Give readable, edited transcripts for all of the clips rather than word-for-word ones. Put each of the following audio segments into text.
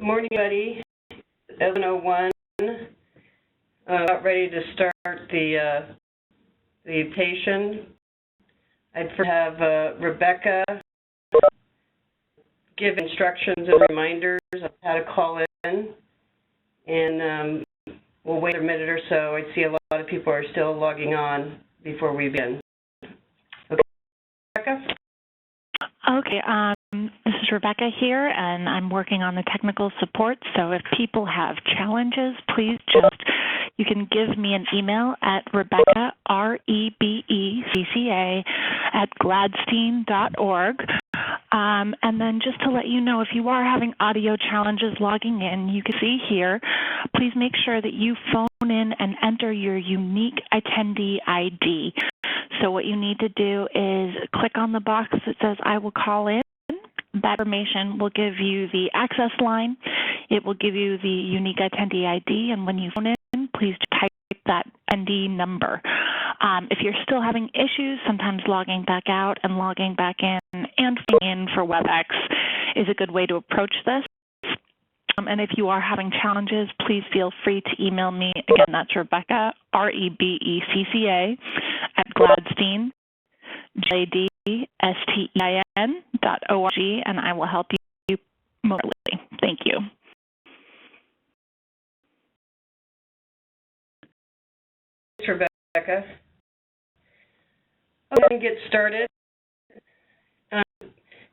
Good morning, everybody. 11:01. About ready to start the presentation. I'd first have Rebecca give instructions and reminders of how to call in, and we'll wait a minute or so. I see a lot of people are still logging on before we begin. Okay, Rebecca? Okay, this is Rebecca here, and I'm working on the technical support, so if people have challenges, please you can give me an email at Rebecca, R-E-B-E-C-C-A, @gladstein.org. And then just to let you know, if you are having audio challenges logging in, you can see here, please make sure that you phone in and enter your unique attendee ID. So what you need to do is click on the box that says I will call in. That information will give you the access line. It will give you the unique attendee ID, and when you phone in, please type that ND number. If you're still having issues, sometimes logging back out and logging back in and filling in for WebEx is a good way to approach this. And if you are having challenges, please feel free to email me. Again, that's Rebecca, R-E-B-E-C-C-A, @Gladstein, GladStein.org, and I will help you mostly. Thank you. Thanks, Rebecca. I'm going to get started.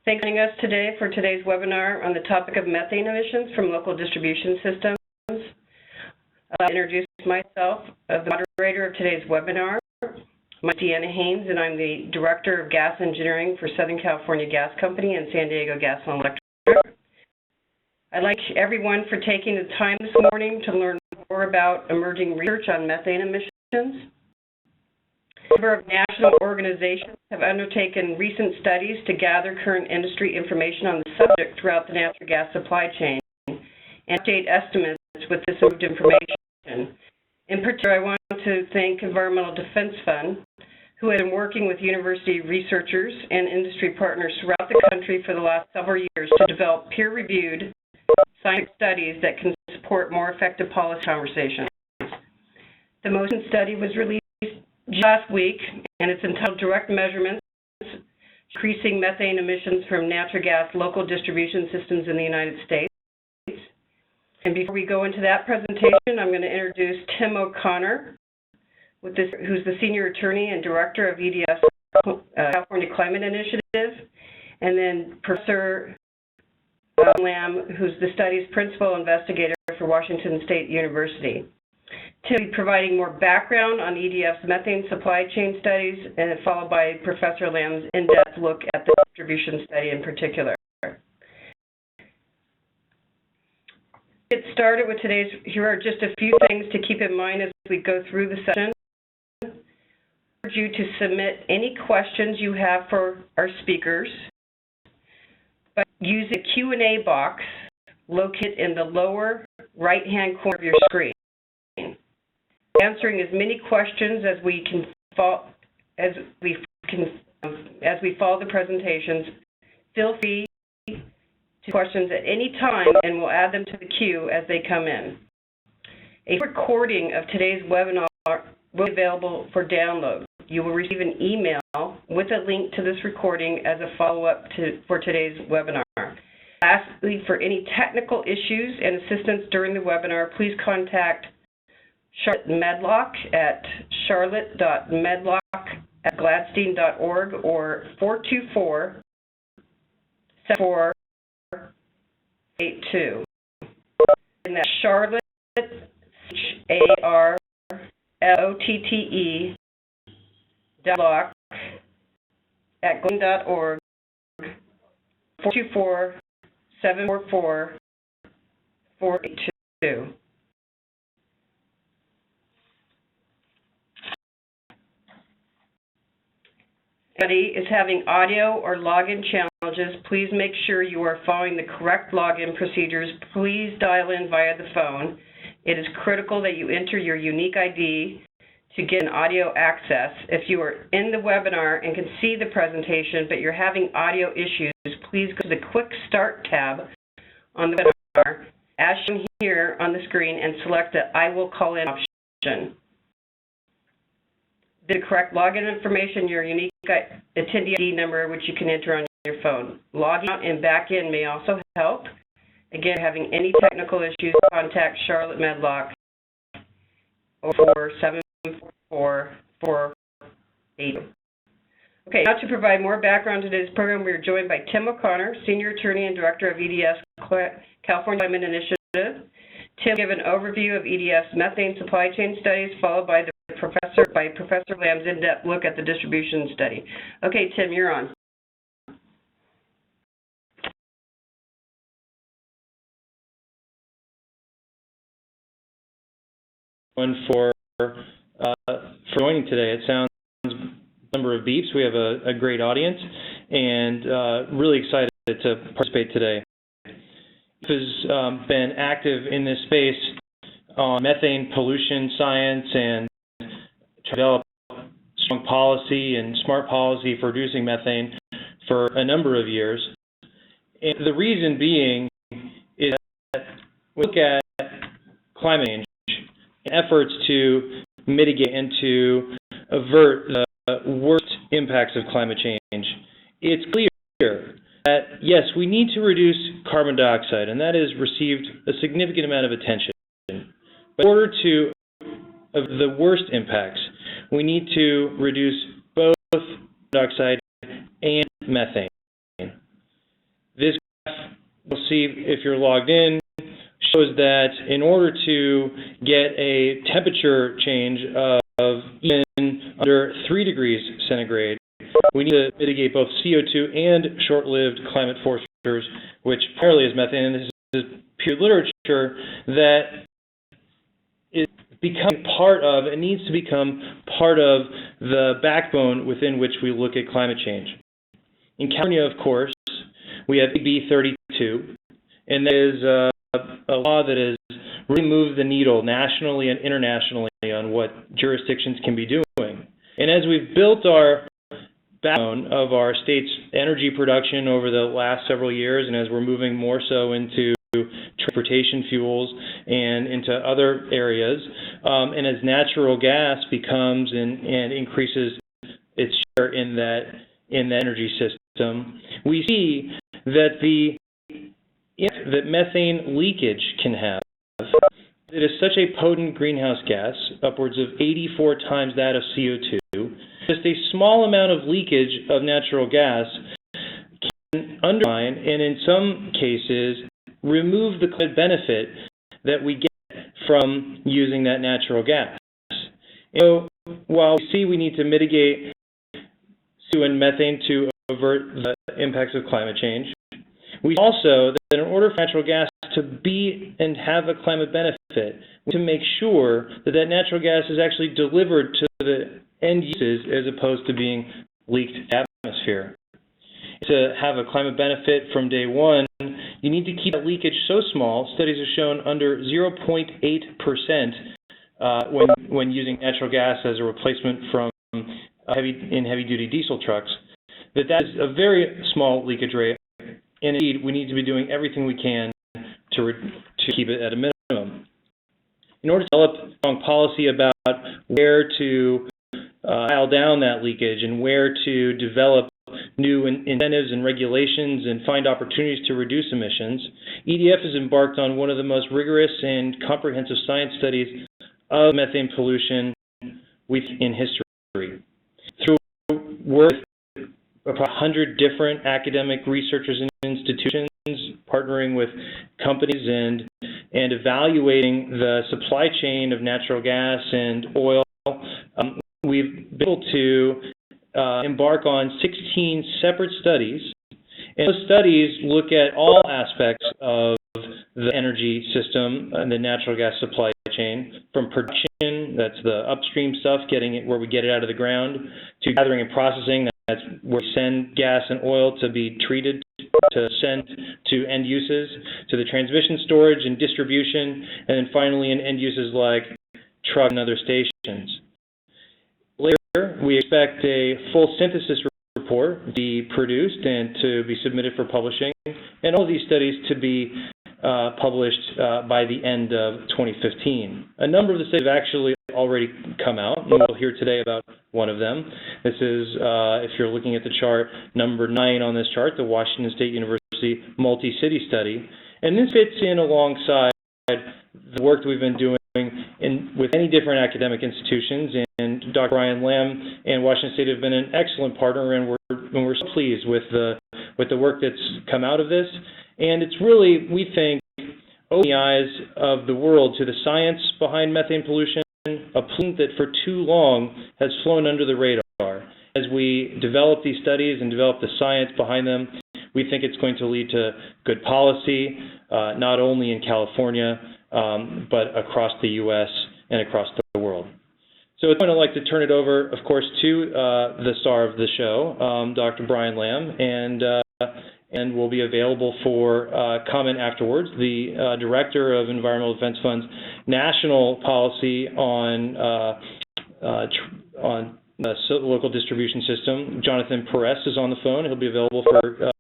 Thanks for joining us today for today's webinar on the topic of methane emissions from local distribution systems. I'll introduce myself as the moderator of today's webinar. My name is Deanna Haynes, and I'm the Director of Gas Engineering for Southern California Gas Company and San Diego Gas and Electric. I'd like everyone for taking the time this morning to learn more about emerging research on methane emissions. A number of national organizations have undertaken recent studies to gather current industry information on the subject throughout the natural gas supply chain and update estimates with this improved information. In particular, I want to thank Environmental Defense Fund, who has been working with university researchers and industry partners throughout the country for the last several years to develop peer-reviewed scientific studies that can support more effective policy conversations. The most recent study was released last week, and it's entitled Direct Measurements, Decreasing Methane Emissions from Natural Gas Local Distribution Systems in the United States. And before we go into that presentation, I'm going to introduce Tim O'Connor, who's the Senior Attorney and Director of EDF's California Climate Initiative, and then Professor Lamb, who's the study's Principal Investigator for Washington State University. Tim will be providing more background on EDF's methane supply chain studies, and then followed by Professor Lamb's in-depth look at the distribution study in particular. Get started with today's, here are just a few things to keep in mind as we go through the session. I urge you to submit any questions you have for our speakers by using the Q&A box located in the lower right-hand corner of your screen. Answering as many questions as we follow the presentations. Feel free to questions at any time, and we'll add them to the queue as they come in. A recording of today's webinar will be available for download. You will receive an email with a link to this recording as a follow-up for today's webinar. Lastly, for any technical issues and assistance during the webinar, please contact Charlotte Medlock at charlotte.medlock@gladstein.org or 424-7482. And that's Charlotte, Charlotte, Medlock @gladstein.org, 424-744-482. Is having audio or login challenges, please make sure you are following the correct login procedures. Please dial in via the phone. It is critical that you enter your unique ID to get an audio access. If you are in the webinar and can see the presentation, but you're having audio issues, please go to the Quick Start tab on the webinar as shown here on the screen and select the I will call in option. The correct login information, your unique attendee ID number, which you can enter on your phone. Logging out and back in may also help. Again, having any technical issues, contact Charlotte Medlock or 744-480. Okay, now to provide more background to today's program, we are joined by Tim O'Connor, Senior Attorney and Director of EDS California Climate Initiative. Tim will give an overview of EDS methane supply chain studies, followed by Professor Lamb's in-depth look at the distribution study. Okay, Tim, you're on. For joining today. It sounds a number of beeps. We have a great audience and really excited to participate today. Has been active in this space on methane pollution science and to develop strong policy and smart policy for reducing methane for a number of years. And the reason being is that we look at climate change and efforts to mitigate and to avert the worst impacts of climate change. It's clear that, yes, we need to reduce carbon dioxide, and that has received a significant amount of attention. But in order to avoid the worst impacts, we need to reduce both carbon dioxide and methane. This graph, you'll see if you're logged in, shows that in order to get a temperature change of even under 3 degrees centigrade, we need to mitigate both CO2 and short-lived climate forcers, which primarily is methane. And this is peer literature that is becoming part of and needs to become part of the backbone within which we look at climate change. In California, of course, we have AB 32, and that is a law that has really moved the needle nationally and internationally on what jurisdictions can be doing. And as we've built our backbone of our state's energy production over the last several years, and as we're moving more so into transportation fuels and into other areas, and as natural gas becomes and increases its share in the energy system, we see that that methane leakage can have. It is such a potent greenhouse gas, upwards of 84 times that of CO2. Just a small amount of leakage of natural gas can undermine and in some cases remove the climate benefit that we get from using that natural gas. So while we see we need to mitigate CO2 and methane to avert the impacts of climate change, we also that in order for natural gas to be and have a climate benefit, we need to make sure that that natural gas is actually delivered to the end uses as opposed to being leaked to the atmosphere. To have a climate benefit from day one, you need to keep that leakage so small. Studies have shown under 0.8% when using natural gas as a replacement from heavy-duty diesel trucks. That is a very small leakage rate. And indeed, we need to be doing everything we can to keep it at a minimum. In order to develop strong policy about where to dial down that leakage and where to develop new incentives and regulations and find opportunities to reduce emissions, EDF has embarked on one of the most rigorous and comprehensive science studies of methane pollution in history. Through work with about 100 different academic researchers and institutions, partnering with companies and evaluating the supply chain of natural gas and oil, we've been able to embark on 16 separate studies. And those studies look at all aspects of the energy system and the natural gas supply chain, from production, that's the upstream stuff, getting it where we get it out of the ground, to gathering and processing, that's where we send gas and oil to be treated to send to end uses, to the transmission, storage, and distribution, and then finally in end uses like truck and other stations. Later, we expect a full synthesis report to be produced and to be submitted for publishing, and all of these studies to be published by the end of 2015. A number of the studies have actually already come out, and we'll hear today about one of them. This is, if you're looking at the chart, number 9 on this chart, the Washington State University Multi-City Study. And this fits in alongside the work that we've been doing with many different academic institutions, and Dr. Brian Lamb and Washington State have been an excellent partner, and we're so pleased with the work that's come out of this. And it's really, we think, opening the eyes of the world to the science behind methane pollution, a pollutant that for too long has flown under the radar. As we develop these studies and develop the science behind them, we think it's going to lead to good policy, not only in California, but across the U.S. and across the world. So I'd like to turn it over, of course, to the star of the show, Dr. Brian Lamb, and will be available for comment afterwards. The Director of Environmental Defense Fund's National Policy on local distribution system, Jonathan Perez, is on the phone. He'll be available for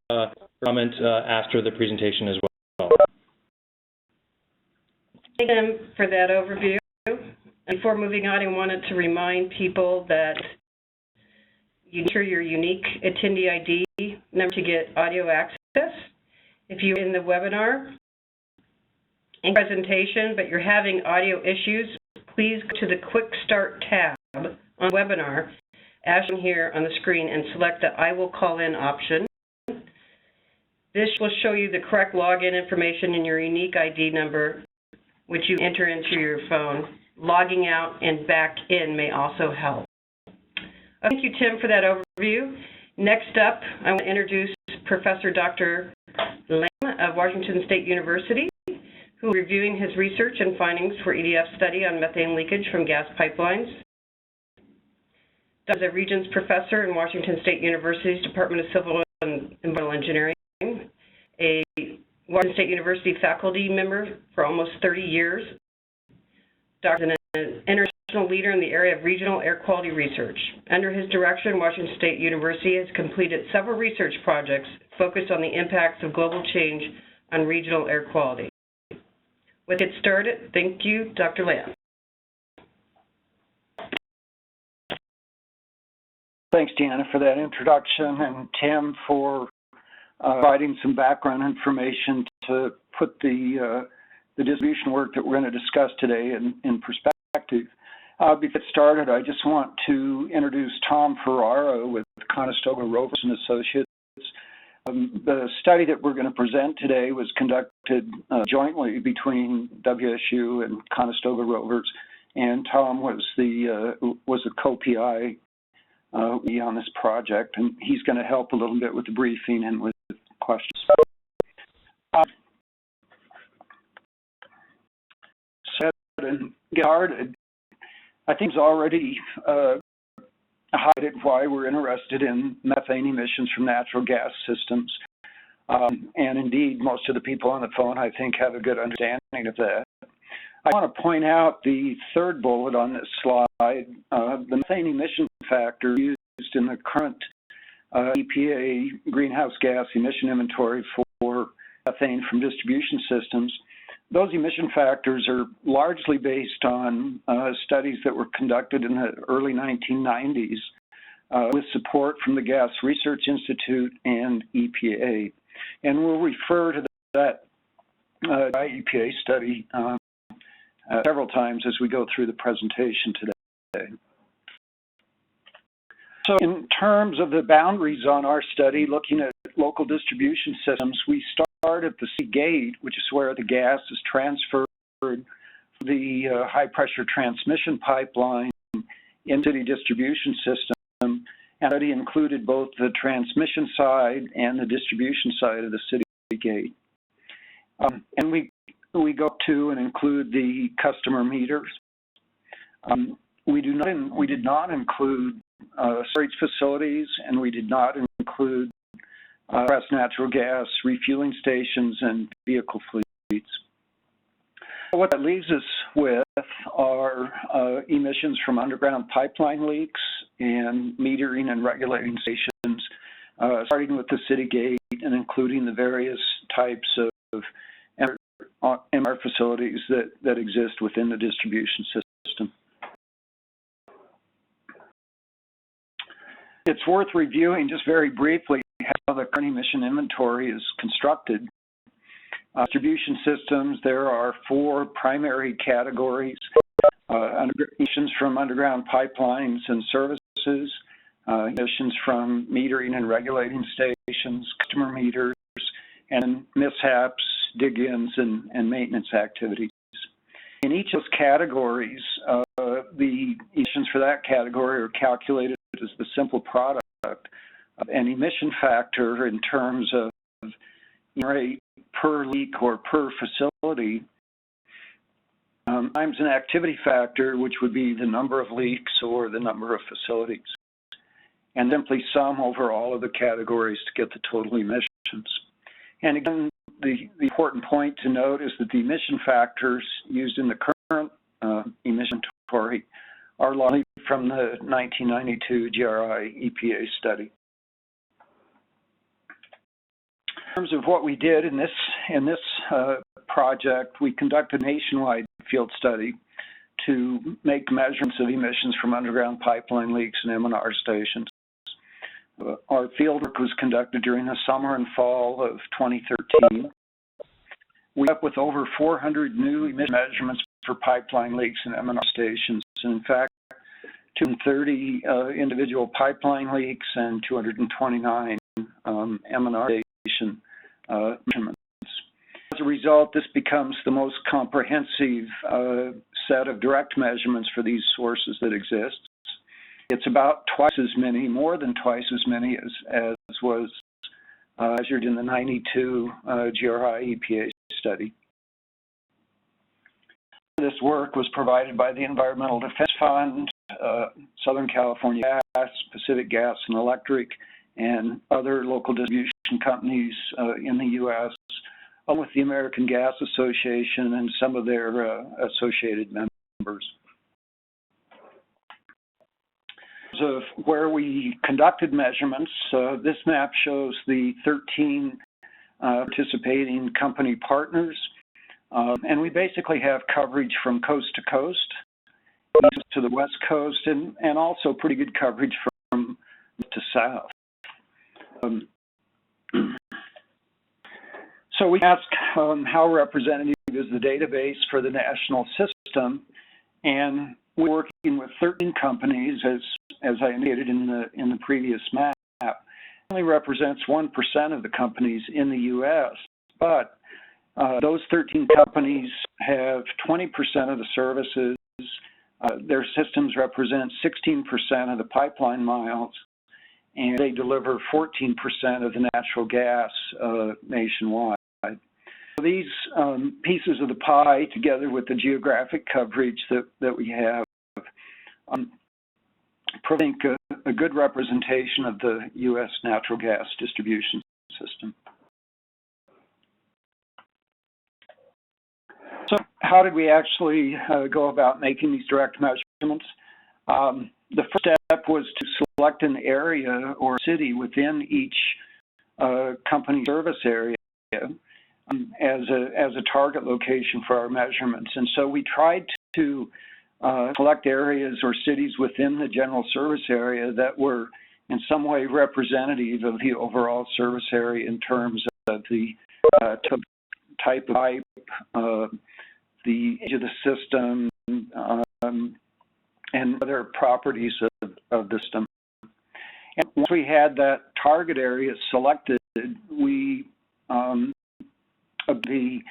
comment after the presentation as well. Thank you for that overview. Before moving on, I wanted to remind people that you enter your unique attendee ID number to get audio access. If you're in the webinar and presentation, but you're having audio issues, please go to the Quick Start tab on webinar, as shown here on the screen, and select the I will call in option. This will show you the correct login information and your unique ID number, which you enter into your phone. Logging out and back in may also help. Thank you, Tim, for that overview. Next up, I want to introduce Professor Dr. Lamb of Washington State University, who is reviewing his research and findings for EDF study on methane leakage from gas pipelines. Dr. is a Regents Professor in Washington State University's Department of Civil and Environmental Engineering, a Washington State University faculty member for almost 30 years. Dr. is an international leader in the area of regional air quality research. Under his direction, Washington State University has completed several research projects focused on the impacts of global change on regional air quality. Let's get started. Thank you, Dr. Lamb. Thanks, Deanna, for that introduction, and Tim for providing some background information to put the distribution work that we're going to discuss today in perspective. Before we get started, I just want to introduce Tom Ferraro with Conestoga Rovers and Associates. The study that we're going to present today was conducted jointly between WSU and Conestoga Rovers, and Tom was a co-PI on this project, and he's going to help a little bit with the briefing and with questions. And get started. I think it's already highlighted why we're interested in methane emissions from natural gas systems. And indeed, most of the people on the phone, I think, have a good understanding of that. I want to point out the third bullet on this slide, the methane emission factor used in the current EPA greenhouse gas emission inventory for methane from distribution systems. Those emission factors are largely based on studies that were conducted in the early 1990s with support from the Gas Research Institute and EPA. And we'll refer to that EPA study several times as we go through the presentation today. So in terms of the boundaries on our study, looking at local distribution systems, we start at the sea gate, which is where the gas is transferred from the high-pressure transmission pipeline into the distribution system. And study included both the transmission side and the distribution side of the city gate. And we go to and include the customer meters. We did not include storage facilities, and we did not include compressed natural gas refueling stations and vehicle fleets. What that leaves us with are emissions from underground pipeline leaks and metering and regulating stations, starting with the city gate and including the various types of MR facilities that exist within the distribution system. It's worth reviewing just very briefly how the current emission inventory is constructed. Distribution systems, there are 4 primary categories: emissions from underground pipelines and services, emissions from metering and regulating stations, customer meters, and mishaps, dig-ins, and maintenance activities. In each of those categories, the emissions for that category are calculated as the simple product of an emission factor in terms of rate per leak or per facility, times an activity factor, which would be the number of leaks or the number of facilities, and simply sum over all of the categories to get the total emissions. And again, the important point to note is that the emission factors used in the current emission inventory are largely from the 1992 GRI EPA study. In terms of what we did in this project, we conducted a nationwide field study to make measurements of emissions from underground pipeline leaks and M&R stations. Our field work was conducted during the summer and fall of 2013. We ended up with over 400 new emission measurements for pipeline leaks and M&R stations. And in fact, 230 individual pipeline leaks and 229 M&R station measurements. As a result, this becomes the most comprehensive set of direct measurements for these sources that exist. It's about twice as many, more than twice as many as was measured in the 92 GRI EPA study. This work was provided by the Environmental Defense Fund, Southern California Gas, Pacific Gas and Electric, and other local distribution companies in the U.S., along with the American Gas Association and some of their associated members. Of where we conducted measurements, this map shows the 13 participating company partners, and we basically have coverage from coast to coast, east to the west coast, and also pretty good coverage from north to south. So we asked how representative is the database for the national system, and we're working with 13 companies, as I indicated in the previous map. It only represents 1% of the companies in the U.S., but those 13 companies have 20% of the services. Their systems represent 16% of the pipeline miles, and they deliver 14% of the natural gas nationwide. These pieces of the pie, together with the geographic coverage that we have, I think a good representation of the U.S. natural gas distribution system. So how did we actually go about making these direct measurements? The first step was to select an area or city within each company service area as a target location for our measurements. And so we tried to select areas or cities within the general service area that were in some way representative of the overall service area in terms of the type of pipe, the age of the system, and other properties of the system. And once we had that target area selected, we the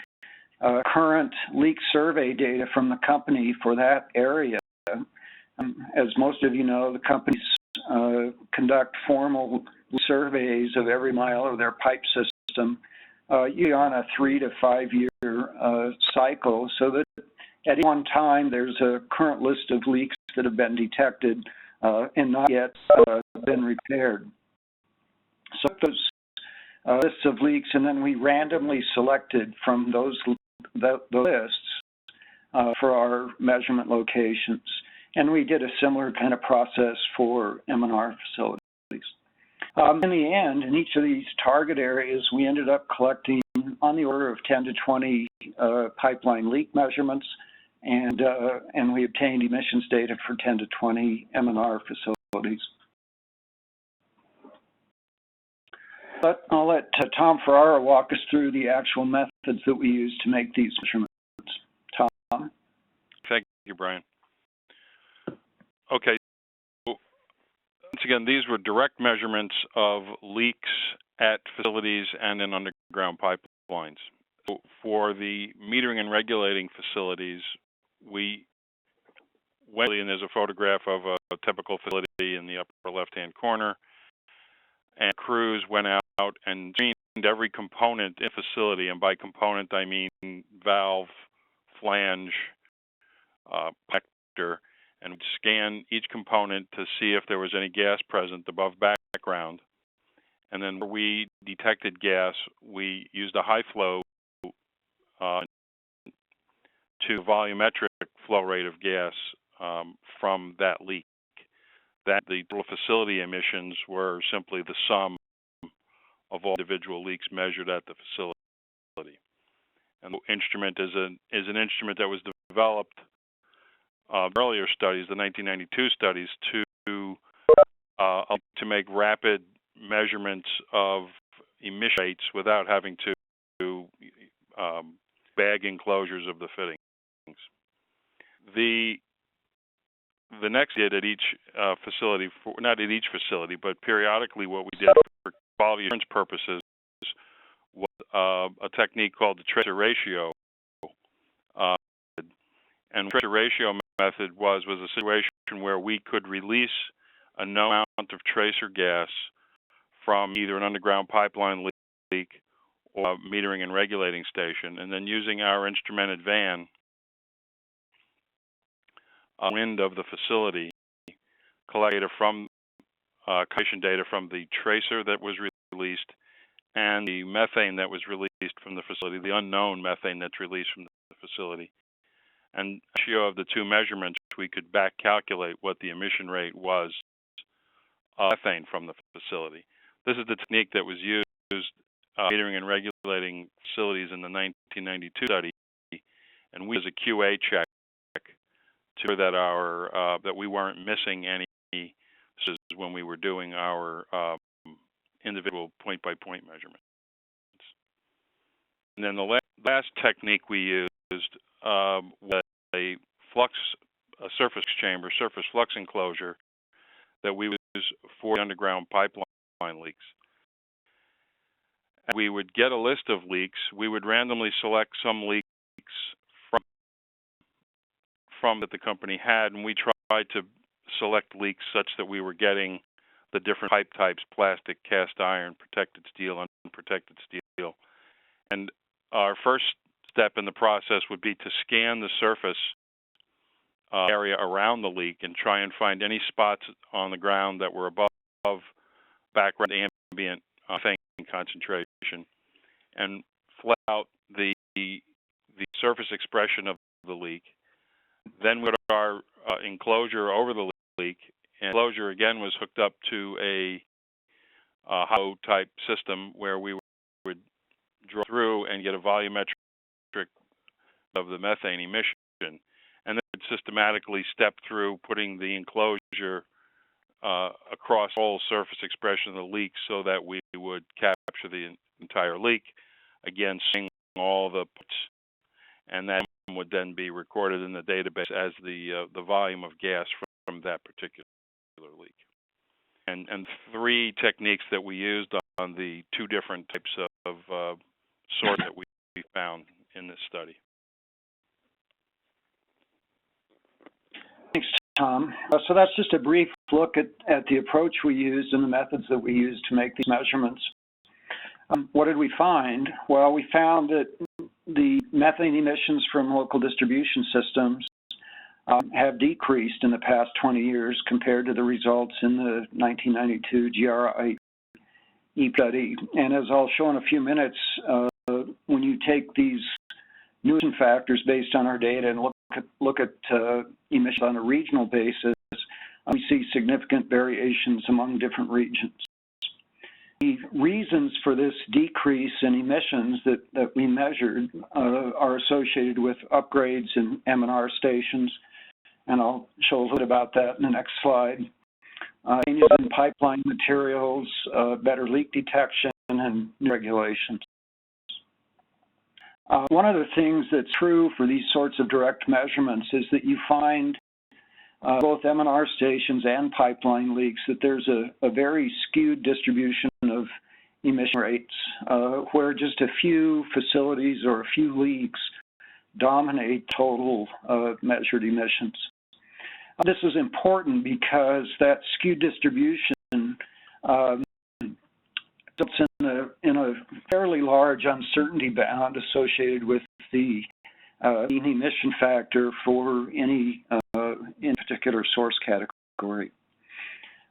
current leak survey data from the company for that area. As most of you know, the companies conduct formal surveys of every mile of their pipe system, usually on a 3 to 5 year cycle, so that at any one time there's a current list of leaks that have been detected and not yet been repaired. So those lists of leaks, and then we randomly selected from those lists for our measurement locations. And we did a similar kind of process for M&R facilities. In the end, in each of these target areas, we ended up collecting on the order of 10 to 20 pipeline leak measurements, and we obtained emissions data for 10 to 20 M&R facilities. But I'll let Tom Ferrara walk us through the actual methods that we use to make these measurements. Tom? Thank you, Brian. Okay. Once again, these were direct measurements of leaks at facilities and in underground pipelines. So for the metering and regulating facilities, we went, and there's a photograph of a typical facility in the upper left-hand corner, and crews went out and screened every component in the facility, and by component I mean valve, flange, connector, and scan each component to see if there was any gas present above background. And then where we detected gas, we used a high flow to volumetric flow rate of gas from that leak. That the total facility emissions were simply the sum of all individual leaks measured at the facility. And the instrument is an instrument that was developed earlier studies, the 1992 studies, to make rapid measurements of emission rates without having to bag enclosures of the fittings. The next did at each facility, not at each facility, but periodically what we did for quality assurance purposes was a technique called the tracer ratio. And the tracer ratio method was a situation where we could release a known amount of tracer gas from either an underground pipeline leak or a metering and regulating station, and then using our instrumented van wind of the facility, collect data from data from the tracer that was released and the methane that was released from the facility, the unknown methane that's released from the facility. And ratio of the two measurements, we could back calculate what the emission rate was of methane from the facility. This is the technique that was used metering and regulating facilities in the 1992 study, and we as a QA check to that that we weren't missing any when we were doing our individual point-by-point measurements. And then the last technique we used was a surface chamber, surface flux enclosure that we use for underground pipeline leaks. And we would get a list of leaks. We would randomly select some leaks from that the company had, and we tried to select leaks such that we were getting the different pipe types: plastic, cast iron, protected steel, unprotected steel. And our first step in the process would be to scan the surface area around the leak and try and find any spots on the ground that were above background ambient methane concentration, and flat out the surface expression of the leak. Then we put our enclosure over the leak, and the enclosure again was hooked up to a hollow type system where we would draw through and get a volumetric of the methane emission, and then we'd systematically step through putting the enclosure across the whole surface expression of the leak so that we would capture the entire leak, again seeing all the puts, and that would then be recorded in the database as the volume of gas from that particular leak. And three techniques that we used on the two different types of source that we found in this study. Thanks, Tom. So that's just a brief look at the approach we used and the methods that we used to make these measurements. What did we find? Well, we found that the methane emissions from local distribution systems have decreased in the past 20 years compared to the results in the 1992 GRI study. And as I'll show in a few minutes, when you take these new factors based on our data and look at emissions on a regional basis, we see significant variations among different regions. The reasons for this decrease in emissions that we measured are associated with upgrades in M&R stations, and I'll show a little bit about that in the next slide. Changes in pipeline materials, better leak detection, and new regulations. One of the things that's true for these sorts of direct measurements is that you find both M&R stations and pipeline leaks that there's a very skewed distribution of emission rates, where just a few facilities or a few leaks dominate total measured emissions. This is important because that skewed distribution results in a fairly large uncertainty bound associated with the emission factor for any in particular source category.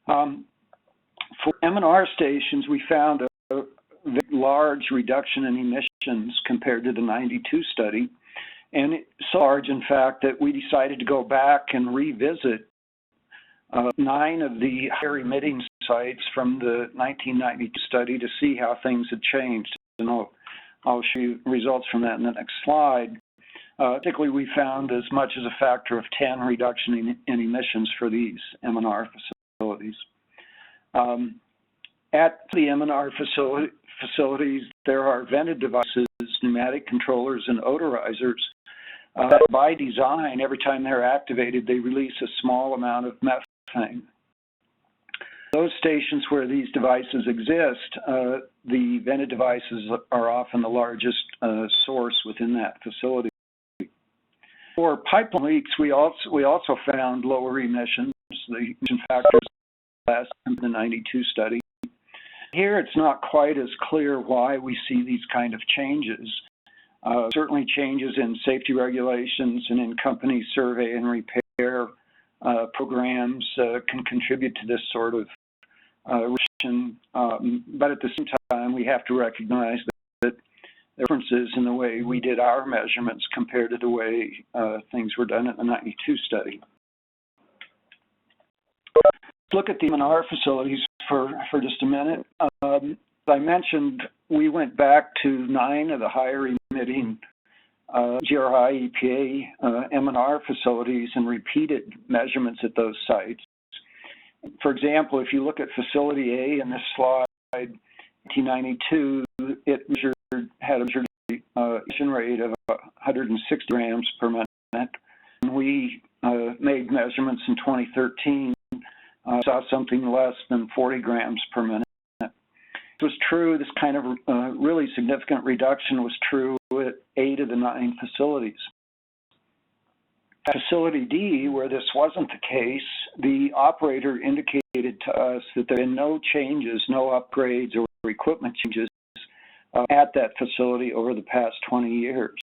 For M&R stations, we found a very large reduction in emissions compared to the '92 study, and it's so large, in fact, that we decided to go back and revisit 9 of the higher emitting sites from the 1992 study to see how things had changed. And I'll show you results from that in the next slide. Particularly, we found as much as a factor of 10 reduction in emissions for these M&R facilities. At the M&R facilities, there are vented devices, pneumatic controllers, and odorizers. By design, every time they're activated, they release a small amount of methane. Those stations where these devices exist, the vented devices are often the largest source within that facility. For pipeline leaks, we also found lower emissions. The emission factors last in the '92 study. Here, it's not quite as clear why we see these kind of changes. Certainly, changes in safety regulations and in company survey and repair programs can contribute to this sort of reduction. But at the same time, we have to recognize that differences in the way we did our measurements compared to the way things were done in the '92 study. Let's look at the M&R facilities for just a minute. As I mentioned, we went back to 9 of the higher emitting GRI EPA M&R facilities and repeated measurements at those sites. For example, if you look at facility A in this slide, 1992, it had a measured emission rate of 160 grams per minute. And we made measurements in 2013, saw something less than 40 grams per minute. It was true, this kind of really significant reduction was true at 8 of the 9 facilities. At Facility D, where this wasn't the case, the operator indicated to us that there had been no changes, no upgrades or equipment changes at that facility over the past 20 years.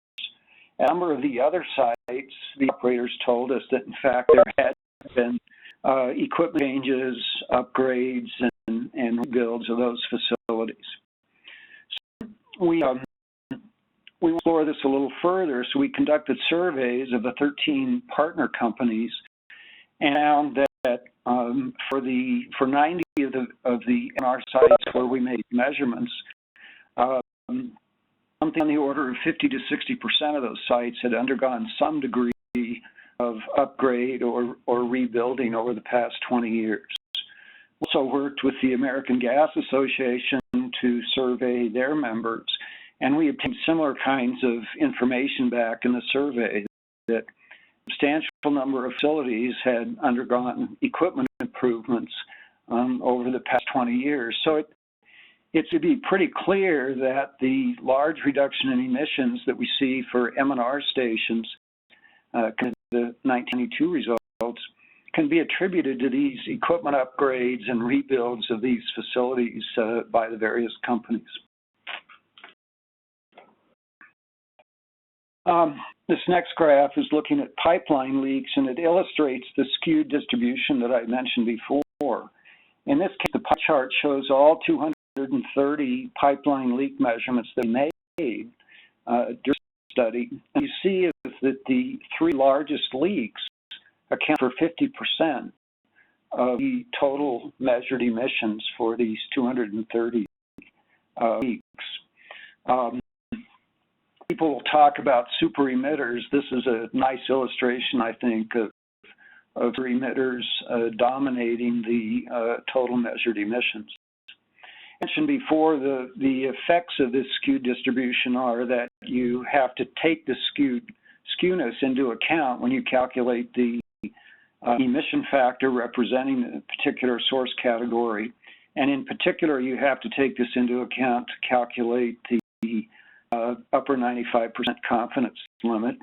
At a number of the other sites, the operators told us that, in fact, there had been equipment changes, upgrades, and rebuilds of those facilities. So we explore this a little further, so we conducted surveys of the 13 partner companies and found that for 90 of the M&R sites where we made measurements, something on the order of 50 to 60% of those sites had undergone some degree of upgrade or rebuilding over the past 20 years. We also worked with the American Gas Association to survey their members, and we obtained similar kinds of information back in the survey that a substantial number of facilities had undergone equipment improvements over the past 20 years. So it should be pretty clear that the large reduction in emissions that we see for M&R stations, the 1992 results, can be attributed to these equipment upgrades and rebuilds of these facilities by the various companies. This next graph is looking at pipeline leaks, and it illustrates the skewed distribution that I mentioned before. In this case, the pie chart shows all 230 pipeline leak measurements that we made during the study. And you see that the 3 largest leaks account for 50% of the total measured emissions for these 230 leaks. People will talk about super emitters. This is a nice illustration, I think, of emitters dominating the total measured emissions. I mentioned before, the effects of this skewed distribution are that you have to take the skewness into account when you calculate the emission factor representing a particular source category. And in particular, you have to take this into account to calculate the upper 95% confidence limit.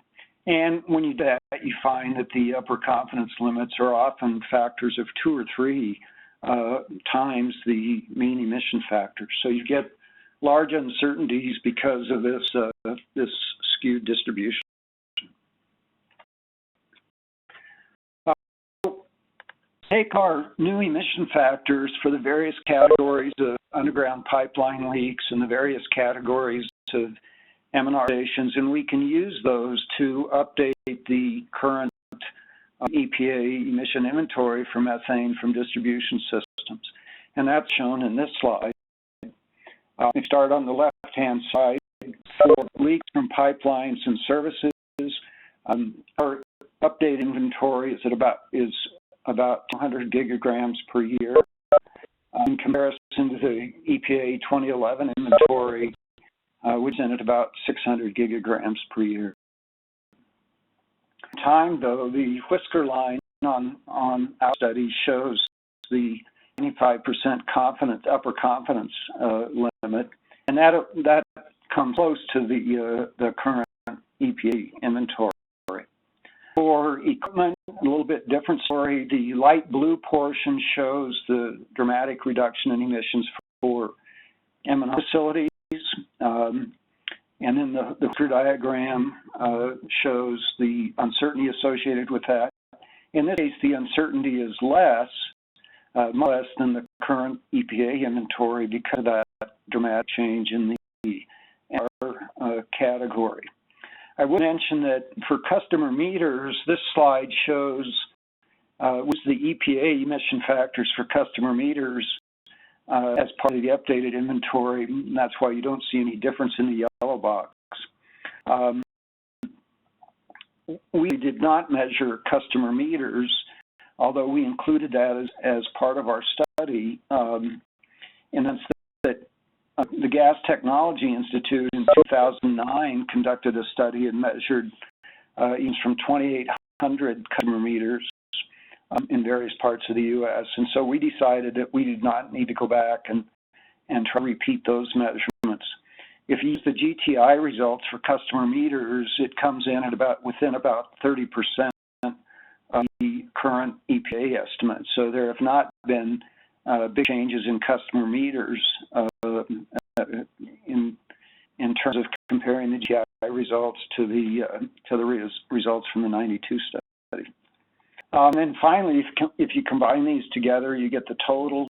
And when you do that, you find that the upper confidence limits are often factors of 2 or 3 times the mean emission factor. So you get large uncertainties because of this skewed distribution. Take our new emission factors for the various categories of underground pipeline leaks and the various categories of M&R stations, and we can use those to update the current EPA emission inventory for methane from distribution systems. And that's shown in this slide. We start on the left-hand side for leaks from pipelines and services. Our updated inventory is about 200 gigograms per year. In comparison to the EPA 2011 inventory, which is at about 600 gigograms per year. Time, though, the whisker line on our study shows the 95% confidence, upper confidence limit, and that comes close to the current EPA inventory. For equipment, a little bit different story. The light blue portion shows the dramatic reduction in emissions for M&R facilities, and then the whisker diagram shows the uncertainty associated with that. In this case, the uncertainty is less, much less than the current EPA inventory because of that dramatic change in the M&R category. I would mention that for customer meters, this slide shows was the EPA emission factors for customer meters as part of the updated inventory. And that's why you don't see any difference in the yellow box. We did not measure customer meters, although we included that as part of our study. And that's that the Gas Technology Institute in 2009 conducted a study and measured emissions from 2,800 customer meters in various parts of the U.S. And so we decided that we did not need to go back and try to repeat those measurements. If you use the GTI results for customer meters, it comes in at within about 30% of the current EPA estimate. So there have not been big changes in customer meters in terms of comparing the GTI results to the results from the 92 study. And finally, if you combine these together, you get the total.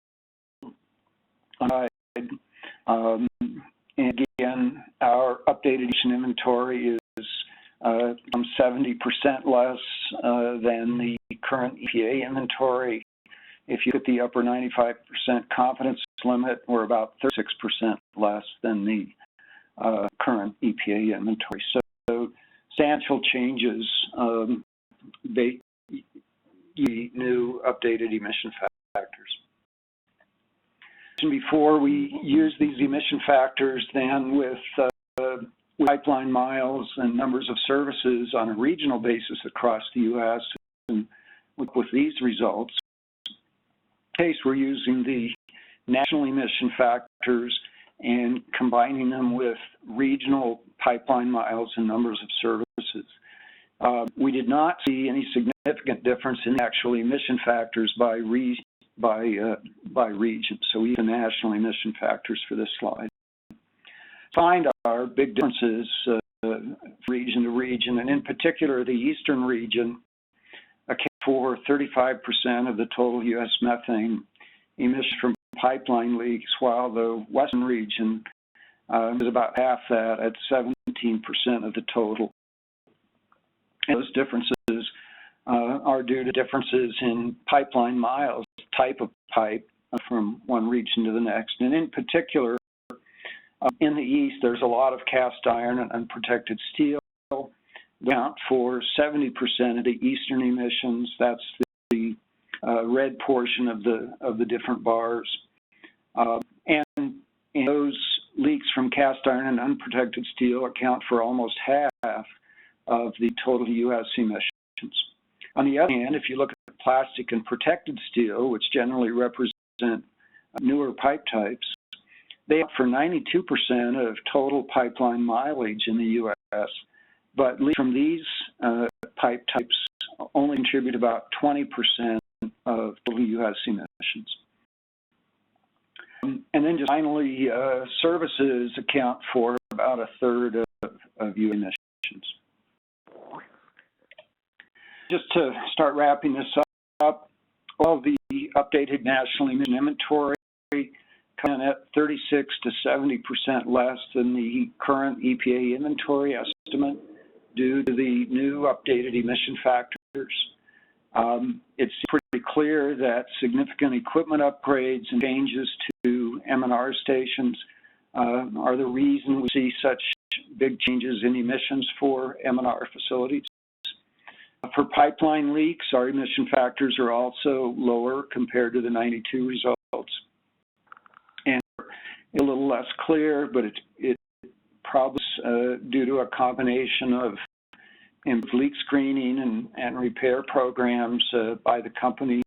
And again, our updated emission inventory is 70% less than the current EPA inventory. If you look at the upper 95% confidence limit, we're about 36% less than the current EPA inventory. So substantial changes, the new updated emission factors. Before, we use these emission factors then with pipeline miles and numbers of services on a regional basis across the U.S. and with these results. In this case, we're using the national emission factors and combining them with regional pipeline miles and numbers of services. We did not see any significant difference in actual emission factors by region, so we use the national emission factors for this slide. Find our big differences region to region, and in particular, the eastern region accounts for 35% of the total U.S. methane emissions from pipeline leaks, while the western region is about half that at 17% of the total. And those differences are due to differences in pipeline miles, type of pipe from one region to the next. And in particular, In the east, there's a lot of cast iron and unprotected steel. They account for 70% of the eastern emissions. That's the red portion of the different bars. And those leaks from cast iron and unprotected steel account for almost half of the total U.S. emissions. On the other hand, if you look at plastic and protected steel, which generally represent newer pipe types, they account for 92% of total pipeline mileage in the U.S., but leaks from these pipe types only contribute about 20% of total U.S. emissions. And then just finally, services account for about a third of U.S. emissions. Just to start wrapping this up, all the updated national emission inventory come in at 36 to 70% less than the current EPA inventory estimate due to the new updated emission factors. It's pretty clear that significant equipment upgrades and changes to M&R stations are the reason we see such big changes in emissions for M&R facilities. For pipeline leaks, our emission factors are also lower compared to the 92 results. And a little less clear, but it probably due to a combination of improved leak screening and repair programs by the companies.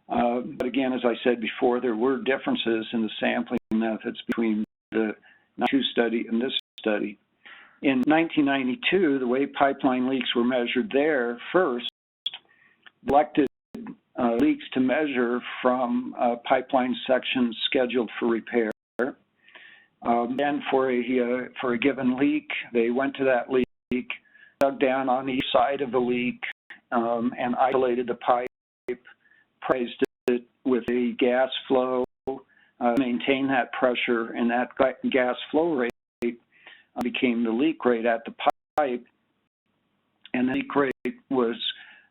But again, as I said before, there were differences in the sampling methods between the 92 study and this study. In 1992, the way pipeline leaks were measured there, first, selected leaks to measure from pipeline sections scheduled for repair. Then for a given leak, they went to that leak, dug down on each side of the leak, and isolated the pipe, priced it with a gas flow, maintain that pressure, and that gas flow rate became the leak rate at the pipe, and the leak rate was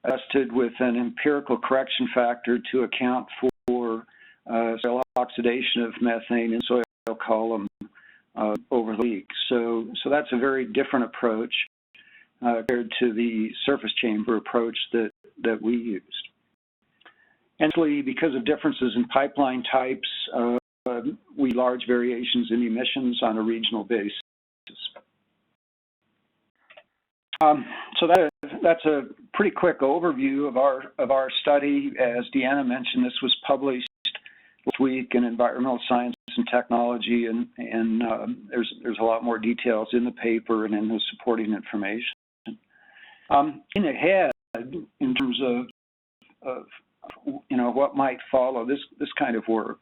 adjusted with an empirical correction factor to account for soil oxidation of methane in soil column over the leak. So that's a very different approach compared to the surface chamber approach that we used. And because of differences in pipeline types, we see large variations in emissions on a regional basis. So that's a pretty quick overview of our study. As Deanna mentioned, this was published last week in Environmental Science and Technology, and there's a lot more details in the paper and in the supporting information. In ahead, in terms of what might follow this kind of work,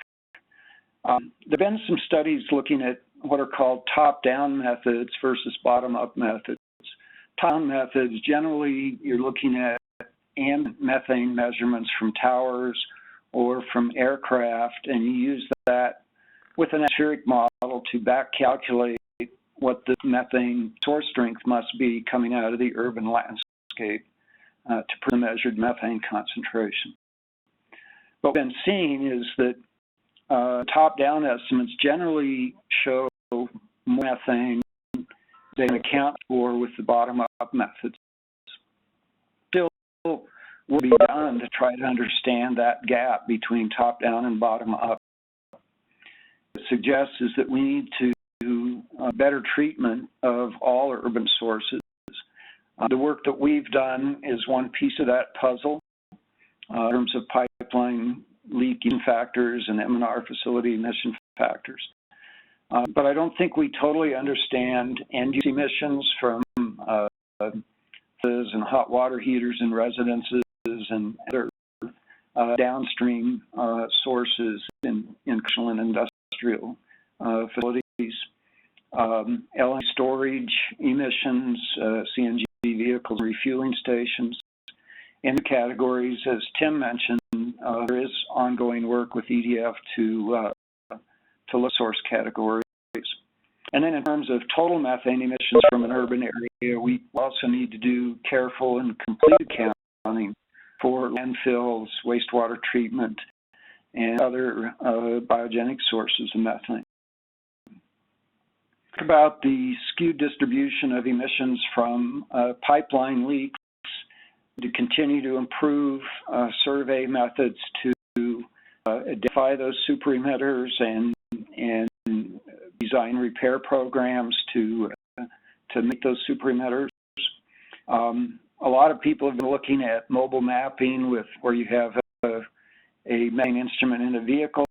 there've been some studies looking at what are called top-down methods versus bottom-up methods. Top-down methods, generally, you're looking at ambient methane measurements from towers or from aircraft, and you use that with an atmospheric model to back-calculate what the methane source strength must be coming out of the urban landscape to prove the measured methane concentration. What we've been seeing is that top-down estimates generally show more methane than account for with the bottom-up methods. Still work will be done to try to understand that gap between top-down and bottom-up. What it suggests is that we need to do better treatment of all urban sources. The work that we've done is one piece of that puzzle in terms of pipeline leaking factors and M&R facility emission factors. But I don't think we totally understand end-use emissions from and hot water heaters in residences and other downstream sources in commercial and industrial facilities. LNG storage emissions, CNG vehicles, refueling stations. In the categories, as Tim mentioned, there is ongoing work with EDF to look source categories. And then in terms of total methane emissions from an urban area, we also need to do careful and complete accounting for landfills, wastewater treatment, and other biogenic sources of methane. about the skewed distribution of emissions from pipeline leaks, to continue to improve survey methods to identify those super emitters and design repair programs to meet those super emitters. A lot of people have been looking at mobile mapping where you have a methane instrument in a vehicle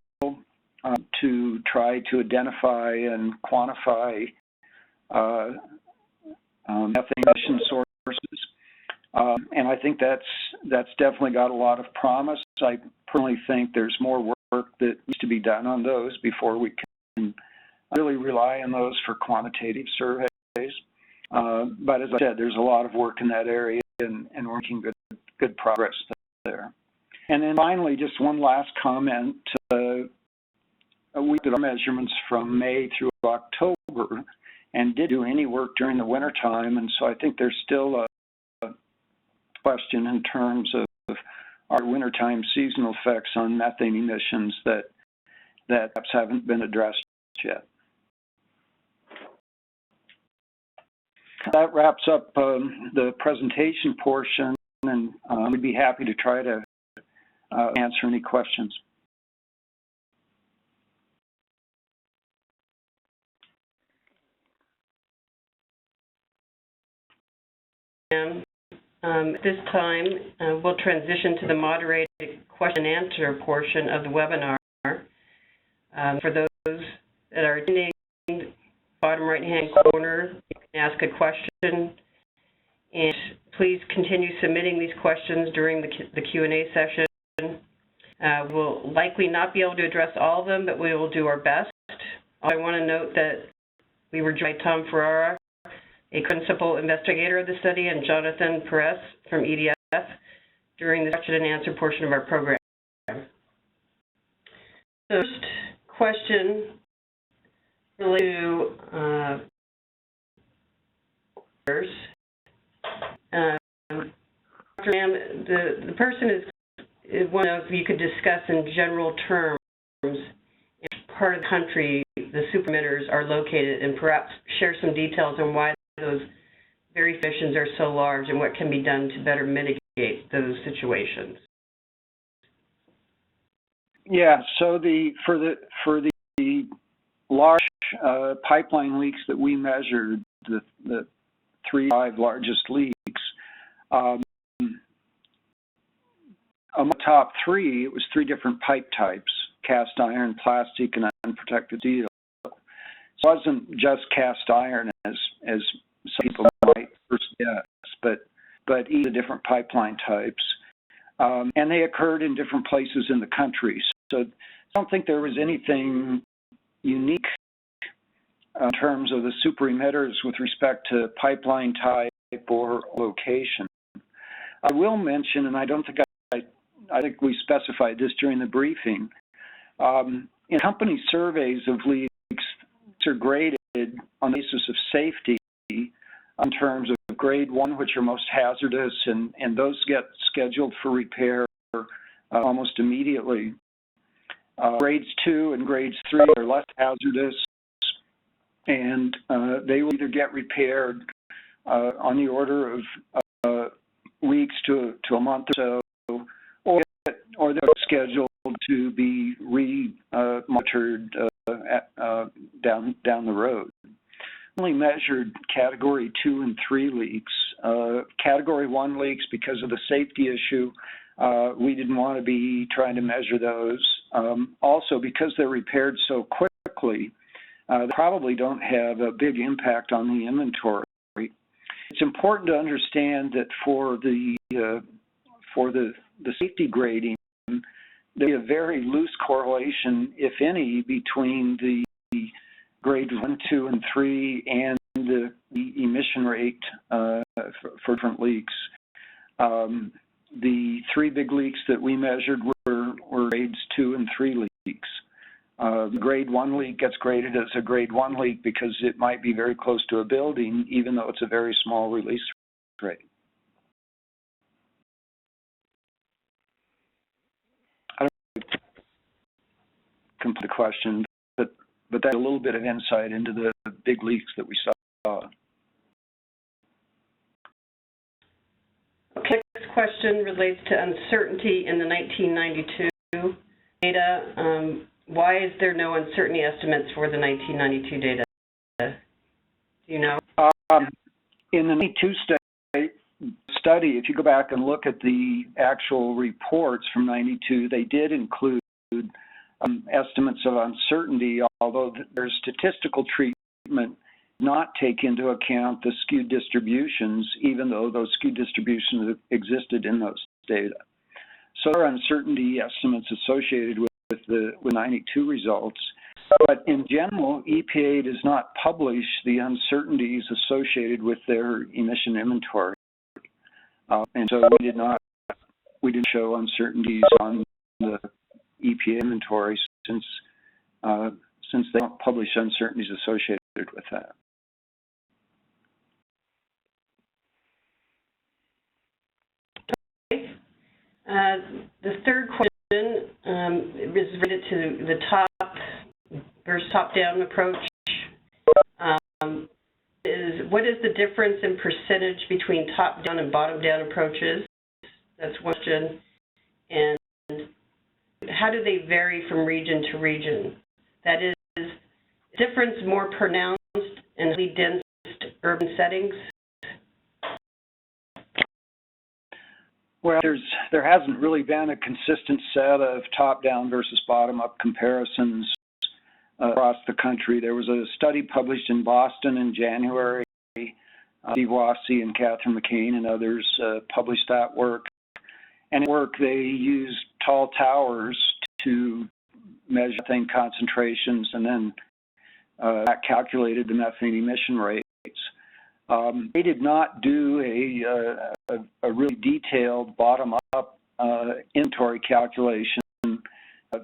to try to identify and quantify methane emission sources. And I think that's definitely got a lot of promise. I personally think there's more work that needs to be done on those before we can really rely on those for quantitative surveys. But as I said, there's a lot of work in that area, and we're making good progress there. And then finally, just one last comment. We did our measurements from May through October and did do any work during the wintertime, and so I think there's still a question in terms of our wintertime seasonal effects on methane emissions that perhaps haven't been addressed yet. That wraps up the presentation portion, and we'd be happy to try to answer any questions. At this time, we'll transition to the moderated question and answer portion of the webinar. For those that are attending, bottom right-hand corner, you can ask a question, and please continue submitting these questions during the Q&A session. We'll likely not be able to address all of them, but we will do our best. I want to note that we were joined by Tom Ferrara, a principal investigator of the study, and Jonathan Perez from EDF during the question and answer portion of our program. The first question related to Dr. Lamb, the person is one of you could discuss in general terms in which part of the country the super emitters are located, and perhaps share some details on why those variations are so large and what can be done to better mitigate those situations. Yeah, so for the large pipeline leaks that we measured, the 3-5 largest leaks, among the top 3, it was 3 different pipe types: cast iron, plastic, and unprotected steel. So it wasn't just cast iron as some people might first guess, but each of the different pipeline types. And they occurred in different places in the country. So I don't think there was anything unique in terms of the super emitters with respect to pipeline type or location. I will mention, and I don't think I think we specified this during the briefing, in company surveys of leaks are graded on the basis of safety in terms of grade 1, which are most hazardous, and those get scheduled for repair almost immediately. Grades 2 and grades 3 are less hazardous, and they will either get repaired on the order of weeks to a month or so, or they're scheduled to be re-monitored down the road. Only measured category 2 and 3 leaks. Category 1 leaks, because of the safety issue, we didn't want to be trying to measure those. Also, because they're repaired so quickly, they probably don't have a big impact on the inventory. It's important to understand that for the safety grading, there's a very loose correlation, if any, between the grades 1, 2, and 3 and the emission rate for different leaks. The 3 big leaks that we measured were grades 2 and 3 leaks. The grade 1 leak gets graded as a grade 1 leak because it might be very close to a building, even though it's a very small release rate. I don't know if I complete the question, but but that's a little bit of insight into the big leaks that we saw. Okay, next question relates to uncertainty in the 1992 data. Why is there no uncertainty estimates for the 1992 data? Do you know? In the 92 study, if you go back and look at the actual reports from 92, they did include estimates of uncertainty, although their statistical treatment not take into account the skewed distributions, even though those skewed distributions existed in those data. So there are uncertainty estimates associated with the 92 results, but in general, EPA does not publish the uncertainties associated with their emission inventory, and so we didn't show uncertainties on the EPA inventory since they don't publish uncertainties associated with that. The third question is related to the top versus top-down approach. What is the difference in percentage between top-down and bottom-down approaches? That's one question. And how do they vary from region to region? That is, difference more pronounced in highly dense urban settings? Well, there hasn't really been a consistent set of top-down versus bottom-up comparisons across the country. There was a study published in Boston in January. Steve Wassie and Catherine McCain and others published that work. And in work, they used tall towers to measure methane concentrations, and then that calculated the methane emission rates. They did not do a really detailed bottom-up inventory calculation.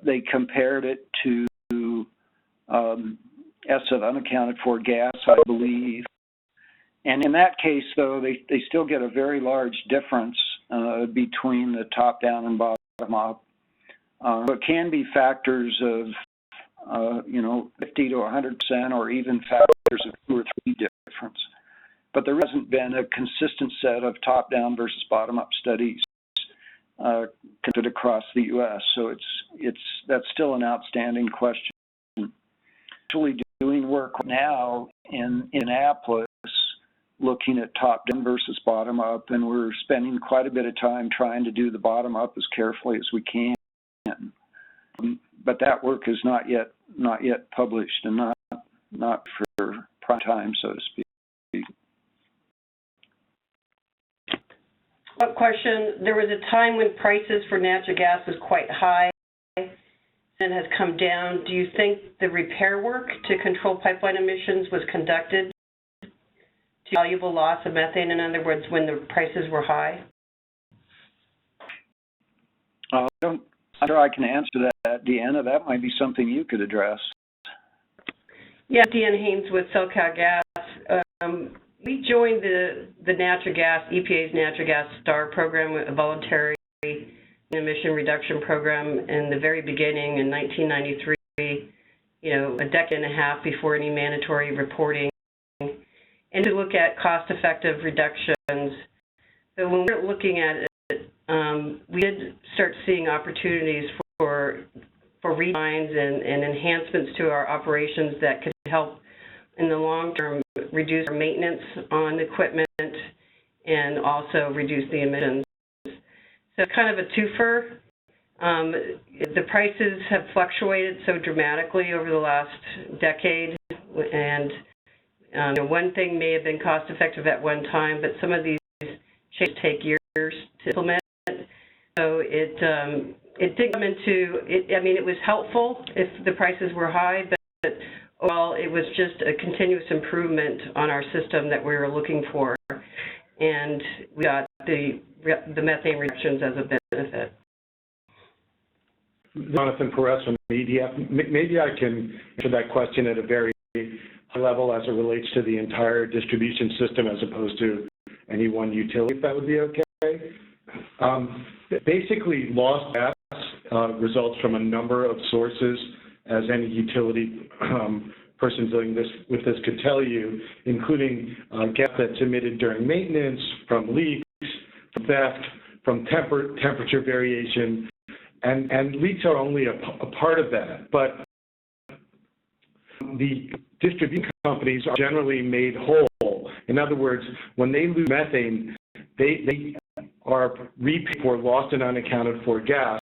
They compared it to estimates of unaccounted for gas, I believe. And in that case, though, they still get a very large difference between the top-down and bottom-up. It can be factors of 50 to 100%, or even factors of 2 or 3 difference. But there hasn't been a consistent set of top-down versus bottom-up studies conducted across the U.S. So that's still an outstanding question. Actually doing work now in Annapolis, looking at top-down versus bottom-up, and we're spending quite a bit of time trying to do the bottom-up as carefully as we can. But that work is not yet published, and not for prime time, so to speak. One question, there was a time when prices for natural gas was quite high and has come down. Do you think the repair work to control pipeline emissions was conducted to valuable loss of methane, in other words, when the prices were high? I'm sure I can answer that, Deanna. That might be something you could address. Yeah, Deanna Haynes with SoCal Gas. We joined the natural gas, EPA's natural gas STAR program, a voluntary emission reduction program, in the very beginning in 1993, a decade and a half before any mandatory reporting, and to look at cost-effective reductions. So when we were looking at it, we did start seeing opportunities for redesigns and enhancements to our operations that could help in the long term reduce our maintenance on equipment and also reduce the emissions. So it's kind of a twofer. The prices have fluctuated so dramatically over the last decade, and one thing may have been cost effective at one time, but some of these changes take years to implement. So it did come into it. I mean, it was helpful if the prices were high, but overall, it was just a continuous improvement on our system that we were looking for, and we got the methane reductions as a benefit. Jonathan Perez from EDF. Maybe I can answer that question at a very high level as it relates to the entire distribution system as opposed to any one utility, if that would be okay. Basically, lost gas results from a number of sources. as any utility person dealing with this could tell you, including gas that's emitted during maintenance, from leaks, from theft, from temperature variation, and leaks are only a part of that. But the distribution companies are generally made whole. In other words, when they lose methane, they are repaid for lost and unaccounted for gas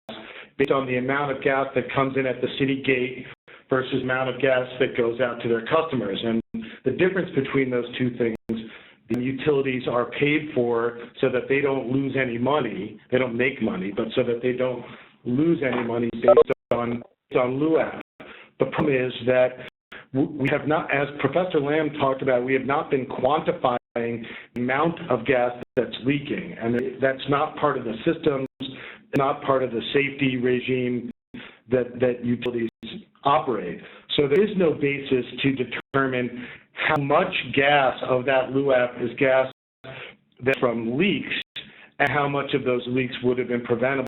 based on the amount of gas that comes in at the city gate versus the amount of gas that goes out to their customers. And the difference between those two things, the utilities are paid for so that they don't lose any money. They don't make money, but so that they don't lose any money based on LUAP. The problem is that we have not, as Professor Lamb talked about, we have not been quantifying the amount of gas that's leaking, and that's not part of the systems, not part of the safety regime that utilities operate. So there is no basis to determine how much gas of that LUAP is gas that's from leaks and how much of those leaks would have been preventable.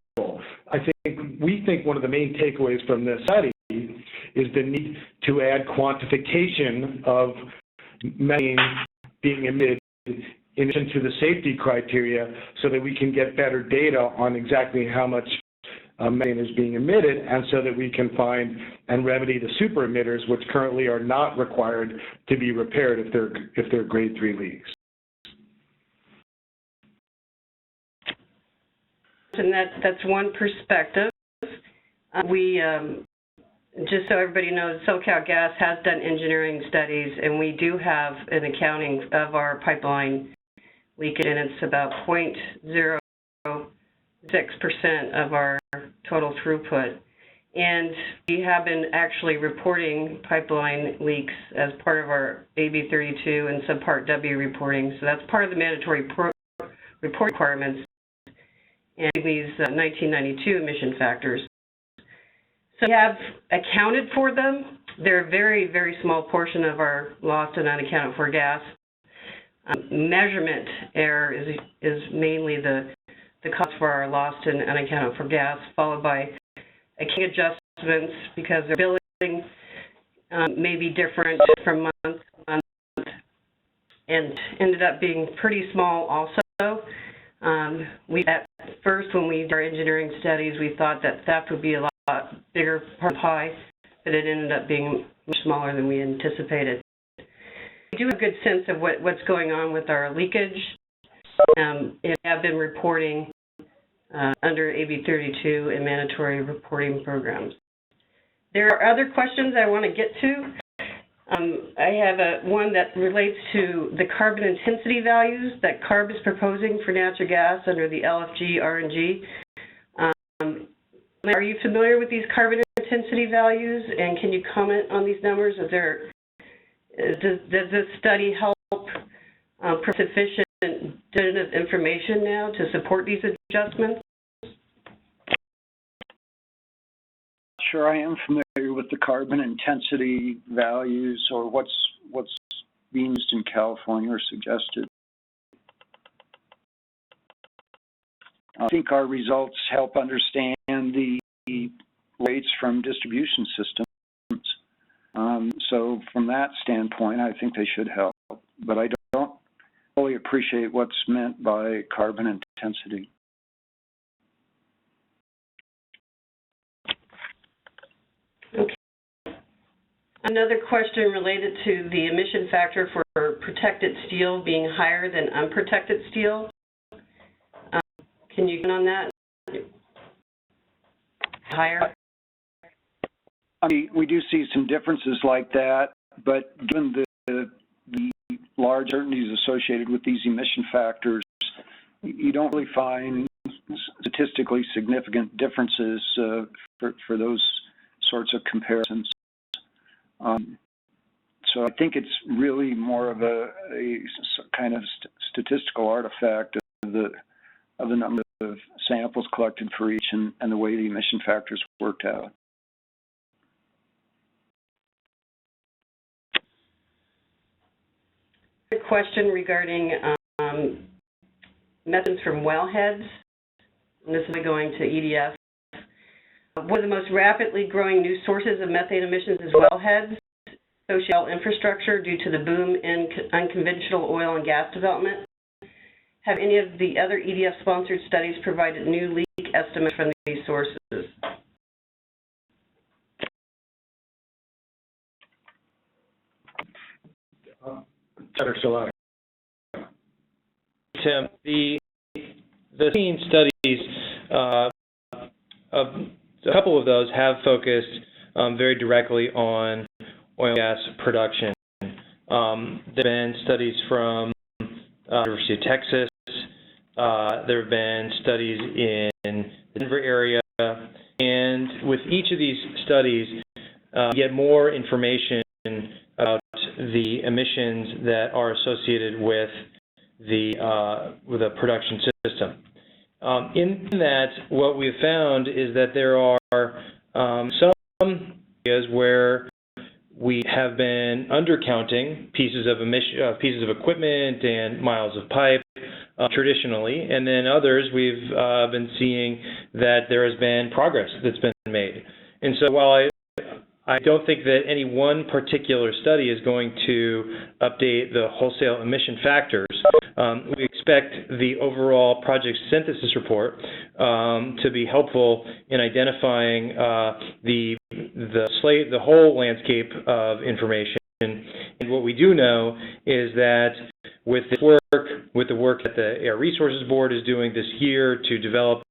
We think one of the main takeaways from this study is the need to add quantification of methane being emitted in addition to the safety criteria so that we can get better data on exactly how much methane is being emitted, and so that we can find and remedy the super emitters, which currently are not required to be repaired if they're grade 3 leaks. And that's one perspective. Just so everybody knows, SoCal Gas has done engineering studies, and we do have an accounting of our pipeline leakage, and it's about 0.06% of our total throughput. And we have been actually reporting pipeline leaks as part of our AB 32 and Subpart W reporting. So that's part of the mandatory report requirements and these 1992 emission factors. So we have accounted for them. They're a very, very small portion of our lost and unaccounted for gas. Measurement error is mainly the cost for our lost and unaccounted for gas, followed by accounting adjustments because their billing may be different from month to month, and ended up being pretty small also. At first, when we did our engineering studies, we thought that theft would be a lot bigger part of the pie, but it ended up being much smaller than we anticipated. We do have a good sense of what's going on with our leakage. And have been reporting under AB 32 and mandatory reporting programs. There are other questions I want to get to. I have one that relates to the carbon intensity values that CARB is proposing for natural gas under the LFG RNG. Are you familiar with these carbon intensity values, and can you comment on these numbers? Does this study help provide sufficient definitive information now to support these adjustments? Sure, I am familiar with the carbon intensity values, or what's being used in California or suggested. I think our results help understand the rates from distribution systems. So from that standpoint, I think they should help. But I don't fully appreciate what's meant by carbon intensity. Okay. Another question related to the emission factor for protected steel being higher than unprotected steel. Can you comment on that? Higher? I mean, we do see some differences like that, but given the large uncertainties associated with these emission factors, you don't really find statistically significant differences for those sorts of comparisons. So I think it's really more of a kind of statistical artifact of the number of samples collected for each and the way the emission factors worked out. A question regarding methods from wellheads, and this is going to EDF. one of the most rapidly growing new sources of methane emissions is wellheads, social infrastructure due to the boom in unconventional oil and gas development. Have any of the other EDF-sponsored studies provided new leak estimates from these sources? Tim, the methane studies, a couple of those have focused very directly on oil and gas production. There have been studies from the University of Texas. There have been studies in the Denver area. And with each of these studies, you get more information about the emissions that are associated with a production system. In that, what we've found is that there are some areas where we have been undercounting pieces of equipment and miles of pipe traditionally, and then others we've been seeing that there has been progress that's been made. And so while I don't think that any one particular study is going to update the wholesale emission factors. We expect the overall project synthesis report to be helpful in identifying the whole landscape of information. And what we do know is that with the work that the Air Resources Board is doing this year to develop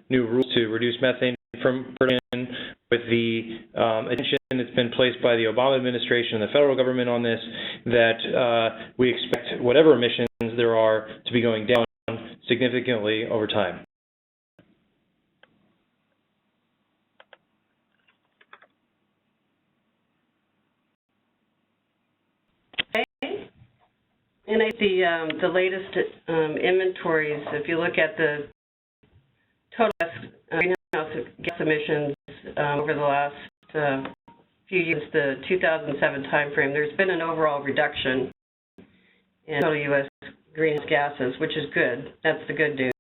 new rules to reduce methane from production, with the attention that's been placed by the Obama administration and the federal government on this, that we expect whatever emissions there are to be going down significantly over time. Okay. And I see the latest inventories, if you look at the total greenhouse gas emissions over the last few years, the 2007 timeframe, there's been an overall reduction in total U.S. greenhouse gases, which is good. That's the good news.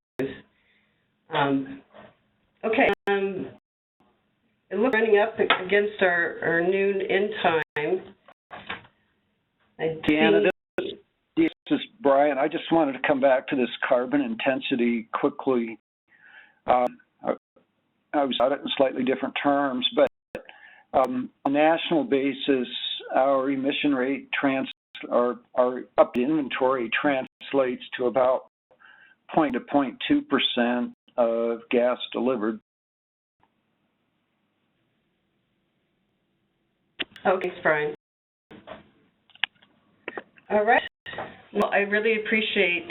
Okay, it looks running up against our noon end time. Deanna, this is Brian. I just wanted to come back to this carbon intensity quickly. I was out in slightly different terms, but on a national basis, our emission rate our up to inventory translates to about 0.2% of gas delivered. Okay, thanks, Brian. All right. Well, I really appreciate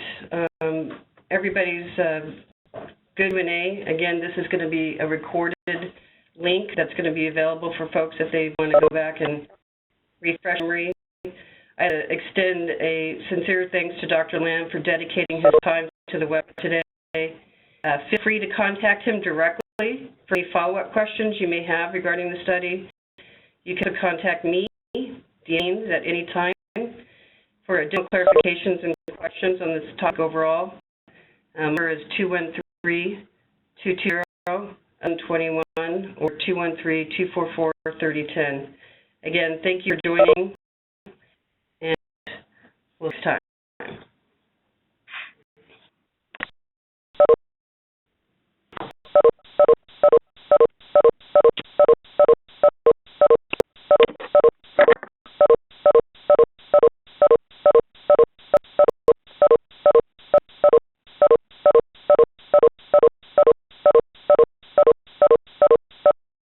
everybody's good Q&A. Again, this is going to be a recorded link that's going to be available for folks if they want to go back and refresh memory. I extend a sincere thanks to Dr. Lamb for dedicating his time to the web today. Feel free to contact him directly for any follow-up questions you may have regarding the study. You can contact me, Dean, at any time for additional clarifications and questions on this topic overall. Number is 213-220-21 or 213-244-3010. Again, thank you for joining, and we'll talk.